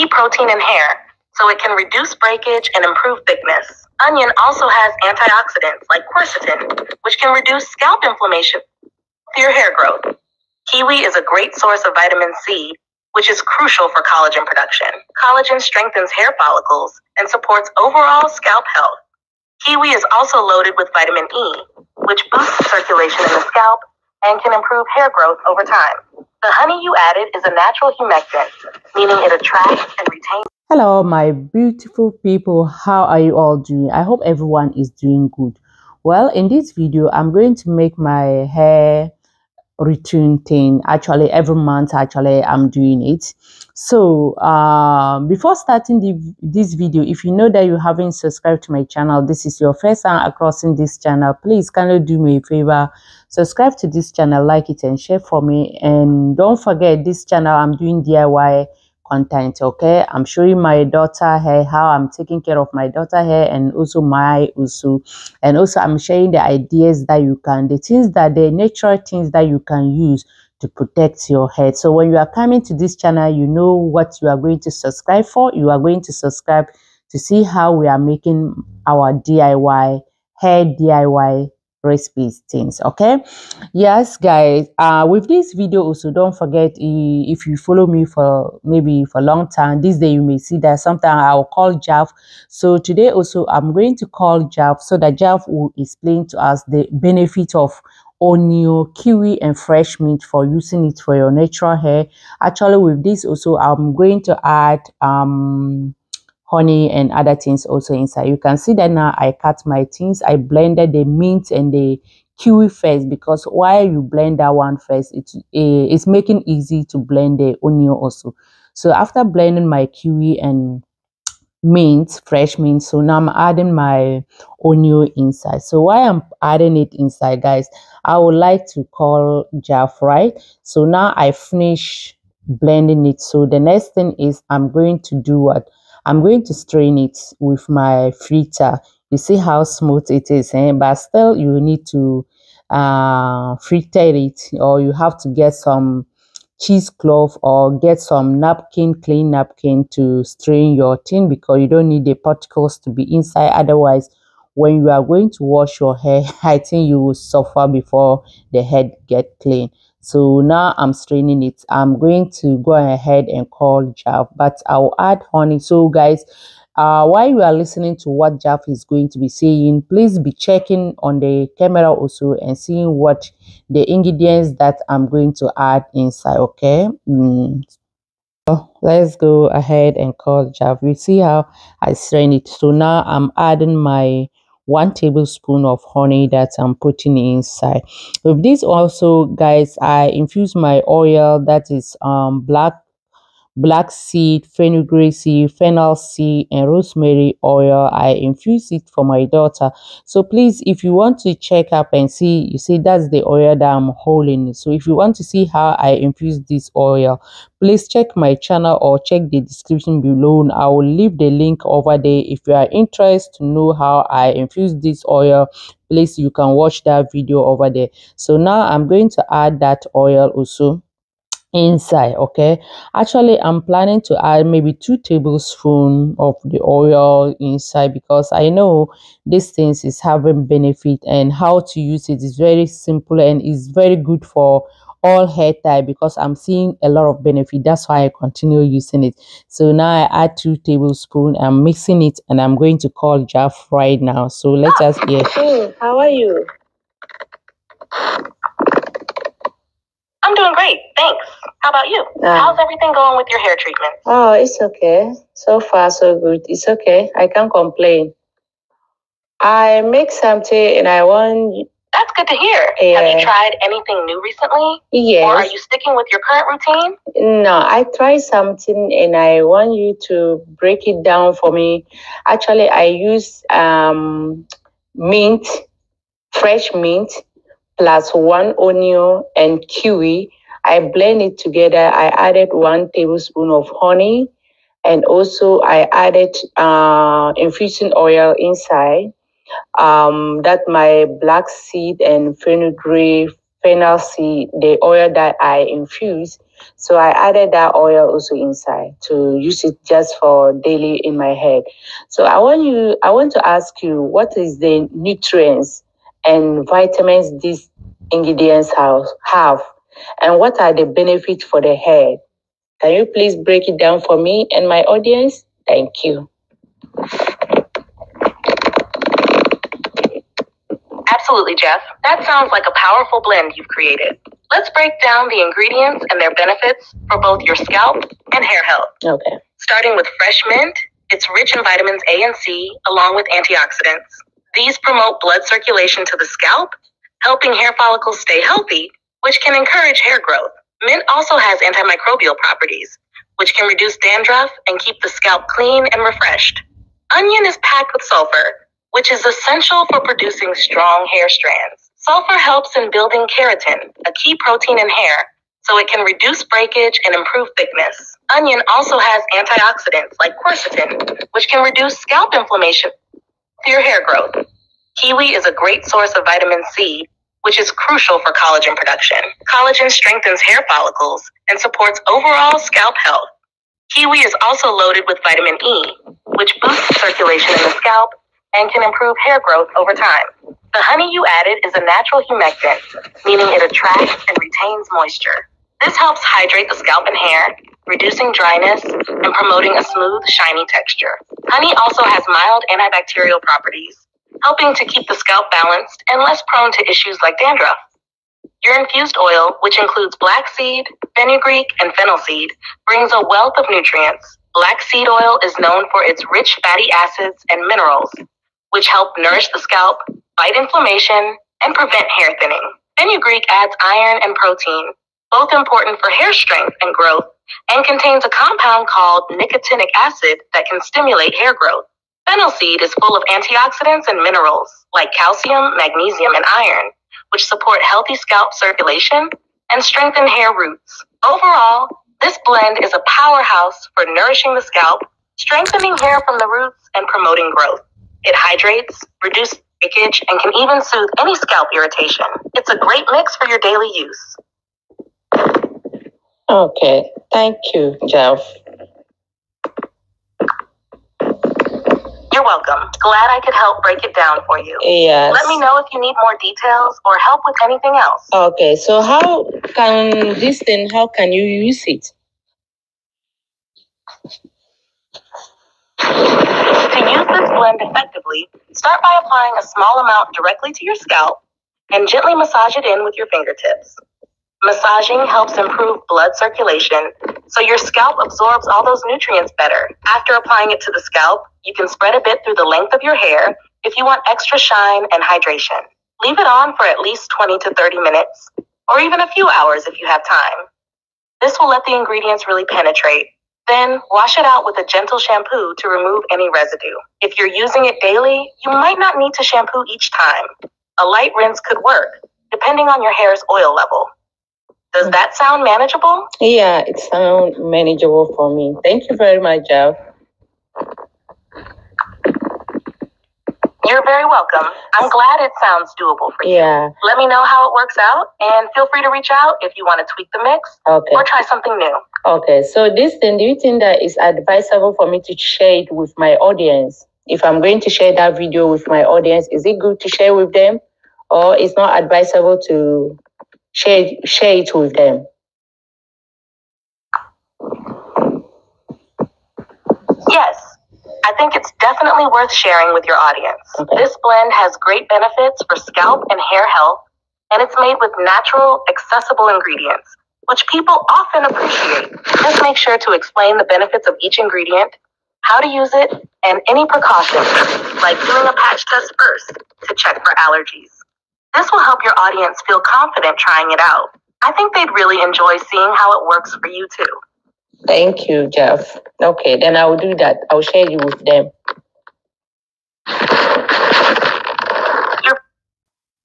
Key protein in hair, so it can reduce breakage and improve thickness. Onion also has antioxidants like quercetin, which can reduce scalp inflammation for your hair growth. Kiwi is a great source of vitamin C, which is crucial for collagen production. Collagen strengthens hair follicles and supports overall scalp health. Kiwi is also loaded with vitamin E, which boosts circulation in the scalp and can improve hair growth over time. The honey you added is a natural humectant, meaning it attracts and retains. Hello, my beautiful people. How are you all doing? I hope everyone is doing good. Well, in this video, I'm going to make my hair routine thing. Actually, every month, I'm doing it. So before starting this video, if you know that you haven't subscribed to my channel, this is your first time crossing this channel, please kindly do me a favor, subscribe to this channel, like it and share for me. And don't forget, this channel I'm doing DIY content. Okay, I'm showing my daughter hair, how I'm taking care of my daughter hair, and also and also I'm sharing the ideas that you can, the natural things that you can use to protect your head. So when you are coming to this channel, you know what you are going to subscribe for. You are going to subscribe to see how we are making our DIY hair DIY recipes things. Okay, yes guys, with this video also, don't forget, if you follow me for maybe for a long time, this day you may see that sometimes I'll call Jav. So today also I'm going to call Jav so that Jav will explain to us the benefit of onion, kiwi and fresh mint for using it for your natural hair. Actually, with this also I'm going to add honey and other things also inside. You can see that now I cut my things. I blended the mint and the kiwi first, because while you blend that one first, it's making easy to blend the onion also. So after blending my kiwi and mint, fresh mint, so now I'm adding my onion inside. So while I'm adding it inside, guys, I would like to call Jav, right? So now I finish blending it. So the next thing is I'm going to do what? I'm going to strain it with my filter. You see how smooth it is, eh? But still you need to filter it, or you have to get some cheesecloth or get some napkin, clean napkin, to strain your thing, because you don't need the particles to be inside. Otherwise, when you are going to wash your hair, I think you will suffer before the head get clean. So now I'm straining it. I'm going to go ahead and call Jav, but I'll add honey. So guys, while you are listening to what Jav is going to be saying, please be checking on the camera also and seeing what the ingredients that I'm going to add inside. Okay, so let's go ahead and call Jav. You see how I strain it. So now I'm adding my 1 tablespoon of honey that I'm putting inside. With this also, guys, I infuse my oil, that is black seed, fenugreek seed, fennel seed, and rosemary oil. I infuse it for my daughter. So please, if you want to check up and see, you see that's the oil that I'm holding. So if you want to see how I infuse this oil, please check my channel or check the description below. I will leave the link over there. If you are interested to know how I infuse this oil, please, you can watch that video over there. So now I'm going to add that oil also inside. Okay, actually I'm planning to add maybe 2 tablespoons of the oil inside, because I know these things is having benefit, and how to use it is very simple and is very good for all hair type, because I'm seeing a lot of benefit. That's why I continue using it. So now I add 2 tablespoons. I'm mixing it, and I'm going to call Jav right now. So let us hear. Hey, how are you? I'm doing great, thanks. How about you? How's everything going with your hair treatment? Oh, it's okay. So far, so good. It's okay. I can't complain. I make something and I want... That's good to hear. Yeah. Have you tried anything new recently? Yes. Or are you sticking with your current routine? No, I tried something and I want you to break it down for me. Actually, I use mint, fresh mint, plus 1 onion and kiwi. I blend it together. I added 1 tablespoon of honey, and also I added infusing oil inside. That my black seed and fenugreek, fennel seed, the oil that I infuse. So I added that oil also inside to use it just for daily in my head. So I want to ask you, what is the nutrients and vitamins these ingredients have, and what are the benefits for the hair? Can you please break it down for me and my audience? Thank you. Absolutely, Jeff. That sounds like a powerful blend you've created. Let's break down the ingredients and their benefits for both your scalp and hair health. Okay. Starting with fresh mint, it's rich in vitamins A and C, along with antioxidants. These promote blood circulation to the scalp, helping hair follicles stay healthy, which can encourage hair growth. Mint also has antimicrobial properties, which can reduce dandruff and keep the scalp clean and refreshed. Onion is packed with sulfur, which is essential for producing strong hair strands. Sulfur helps in building keratin, a key protein in hair, so it can reduce breakage and improve thickness. Onion also has antioxidants like quercetin, which can reduce scalp inflammation for your hair growth. Kiwi is a great source of vitamin C, which is crucial for collagen production. Collagen strengthens hair follicles and supports overall scalp health. Kiwi is also loaded with vitamin E, which boosts circulation in the scalp and can improve hair growth over time. The honey you added is a natural humectant, meaning it attracts and retains moisture. This helps hydrate the scalp and hair, reducing dryness and promoting a smooth, shiny texture. Honey also has mild antibacterial properties, helping to keep the scalp balanced and less prone to issues like dandruff. Your infused oil, which includes black seed, fenugreek, and fennel seed, brings a wealth of nutrients. Black seed oil is known for its rich fatty acids and minerals, which help nourish the scalp, fight inflammation, and prevent hair thinning. Fenugreek adds iron and protein, both important for hair strength and growth, and contains a compound called nicotinic acid that can stimulate hair growth. Fennel seed is full of antioxidants and minerals like calcium, magnesium, and iron, which support healthy scalp circulation and strengthen hair roots. Overall, this blend is a powerhouse for nourishing the scalp, strengthening hair from the roots, and promoting growth. It hydrates, reduces breakage, and can even soothe any scalp irritation. It's a great mix for your daily use. Okay, thank you, Jeff. You're welcome. Glad I could help break it down for you. Yes. Let me know if you need more details or help with anything else. Okay, so how can you use it? To use this blend effectively, start by applying a small amount directly to your scalp and gently massage it in with your fingertips. Massaging helps improve blood circulation, so your scalp absorbs all those nutrients better. After applying it to the scalp, you can spread a bit through the length of your hair if you want extra shine and hydration. Leave it on for at least 20 to 30 minutes, or even a few hours if you have time. This will let the ingredients really penetrate. Then wash it out with a gentle shampoo to remove any residue. If you're using it daily, you might not need to shampoo each time. A light rinse could work, depending on your hair's oil level. Does that sound manageable? Yeah, it sounds manageable for me. Thank you very much, Jeff. You're very welcome. I'm glad it sounds doable for you. Yeah. Let me know how it works out, and feel free to reach out if you want to tweak the mix or try something new. Okay, so this thing, do you think that it's advisable for me to share it with my audience? If I'm going to share that video with my audience, is it good to share with them, or it's not advisable to share it with them? Yes, I think it's definitely worth sharing with your audience. Okay. This blend has great benefits for scalp and hair health, and it's made with natural, accessible ingredients, which people often appreciate. Just make sure to explain the benefits of each ingredient, how to use it, and any precautions, like doing a patch test first to check for allergies. This will help your audience feel confident trying it out. I think they'd really enjoy seeing how it works for you too. Thank you, Jeff. Okay, then I will do that. I'll share it with them.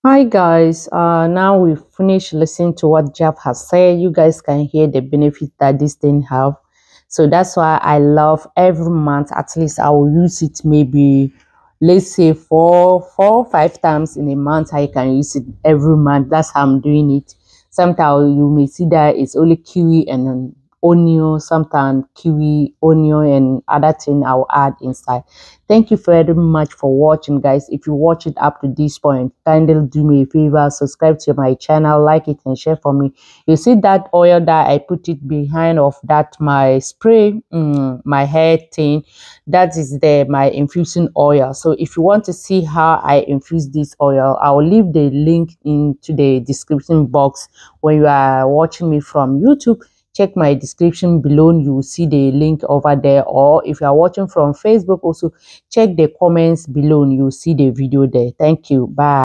Hi guys, now we've finished listening to what Jeff has said. You guys can hear the benefit that this thing have. So that's why I love every month, at least I will use it maybe, let's say 4 or 5 times in a month. I can use it every month. That's how I'm doing it. Sometimes you may see that it's only kiwi and onion, sometimes kiwi, onion, and other thing I'll add inside. Thank you very much for watching, guys. If you watch it up to this point, kindly do me a favor, subscribe to my channel, like it, and share for me. You see that oil that I put it behind of that my spray, my hair thing, that is my infusing oil. So if you want to see how I infuse this oil, I will leave the link into the description box. When you are watching me from YouTube, check my description below, you will see the link over there. Or if you are watching from Facebook, also check the comments below, you will see the video there. Thank you. Bye.